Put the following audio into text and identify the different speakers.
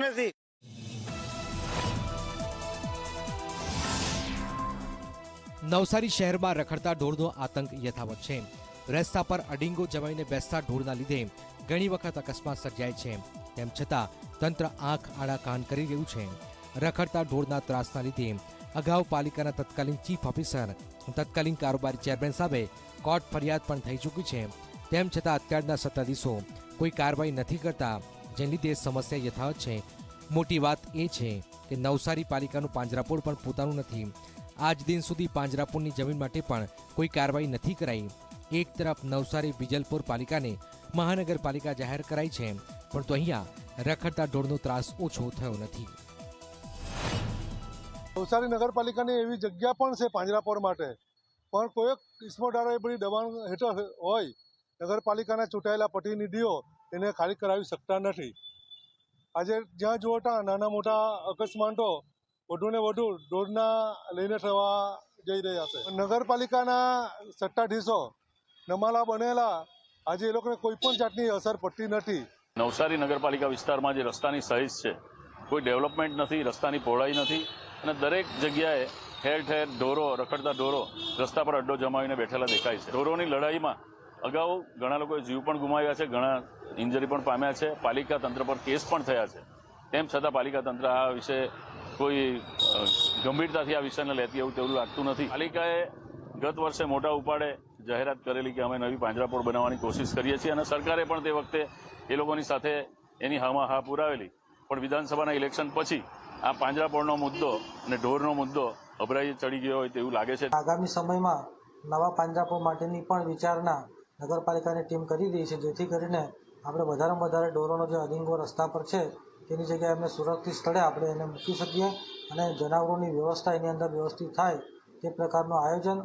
Speaker 1: નથી।
Speaker 2: નવસારી શહેરમાં રખડતા ઢોરનો આતંક યથાવત છે। રસ્તા પર અડીંગો જમાવીને બેસતા ઢોરના લીધે ઘણી વખત અકસ્માત સર્જાય છે। તેમ છતાં તંત્ર આંખ આડા કાન કરી રહ્યું છે। રખડતા ઢોરના ત્રાસના લીધે અગાઉ પાલિકાના તત્કાલીન ચીફ ઓફિસર તત્કાલીન કારોબારી ચેરમેન સામે કોર્ટ ફરિયાદ પણ થઈ ચૂકી છે। તેમ છતાં અત્યારના સત્તાધીશો કોઈ કાર્યવાહી નથી કરતા, જેને લીધે સમસ્યા યથાવત છે। મોટી વાત એ છે કે નવસારી પાલિકાનું પાંજરાપોળ પણ પોતાનું નથી। આજ દિન સુધી પાંજરાપોળની જમીન માટે પણ કોઈ કાર્યવાહી નથી કરાઈ। એક તરફ નવસારી વિજલપોર પાલિકાને મહાનગરપાલિકા જાહેર કરાઈ છે, પરંતુ અહીંયા રખડતા ઢોરનો ત્રાસ ઓછો થયો નથી।
Speaker 3: નવસારી નગરપાલિકાની એવી જગ્યા પણ છે પાંજરાપોળ માટે, પણ કોઈ ઇસ્મોડારો એ બધી દબાણ હેઠળ હોય નગરપાલિકાના ચૂંટાયેલા પ્રતિનિધિઓ એને ખાલી કરાવી શકતા નથી। આજે જ્યાં જુઓ ત્યાં નાના મોટા અકસ્માતો વધુ ને વધુ ઢોરના લઈને થવા જઈ રહ્યા છે। નગરપાલિકાના સત્તાધીશો નમાલા બનેલા આજે એ લોકોને કોઈ પણ જાતની અસર પડતી નથી।
Speaker 4: નવસારી નગરપાલિકા વિસ્તારમાં જે રસ્તાની સાઇઝ છે, કોઈ ડેવલપમેન્ટ નથી, રસ્તાની પહોળાઈ નથી અને દરેક જગ્યાએ ઠેર ઠેર ઢોરો, રખડતા ઢોરો રસ્તા પર અડ્ડો જમાવીને બેઠેલા દેખાય છે। ઢોરોની લડાઈમાં અગાઉ ઘણા લોકોએ જીવ પણ ગુમાવ્યા છે, ઘણા ઇન્જરી પણ પામ્યા છે, પાલિકા તંત્ર પર કેસ પણ થયા છે। તેમ છતાં પાલિકા તંત્ર આ વિશે કોઈ ગંભીરતાથી આ વિષયને લેતી એવું તેવું લાગતું નથી। પાલિકાએ ગત વર્ષે મોટા ઉપાડે જાહેરાત કરેલી કે અમે નવી પાંજરાપોળ બનાવવાની કોશિશ કરીએ છીએ અને સરકારે પણ તે વખતે એ લોકોની સાથે એની હામાં હા પુરાવેલી, પણ વિધાનસભાના ઇલેક્શન પછી આ પાંજરાપોળનો મુદ્દો અને ઢોરનો મુદ્દો અભરાઈ ચડી ગયો હોય તેવું લાગે છે।
Speaker 5: આગામી સમયમાં નવા પાંજરાપોળ માટેની પણ વિચારણા નગરપાલિકાની ટીમ કરી રહી છે, જેથી કરીને આપણે વધારેમાં વધારે ઢોરોનો જે અડીંગો રસ્તા પર છે તેની જગ્યાએ એમને સુરક્ષિત સ્થળે આપણે એને મૂકી શકીએ અને જનાવરોની વ્યવસ્થા એની અંદર વ્યવસ્થિત થાય તે પ્રકારનું આયોજન